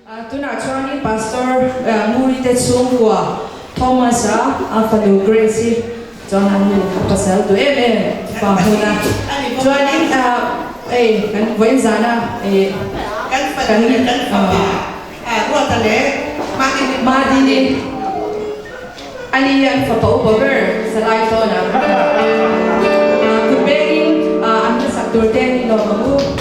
Tuna chuan pastor muri te chungwa Thomas Alfado Gracie chuan anu pasal tu pa huna chuan kan voin zana kan ruột tale madini ani yan photo over sa live to na kuberin ang saktor ten no mamu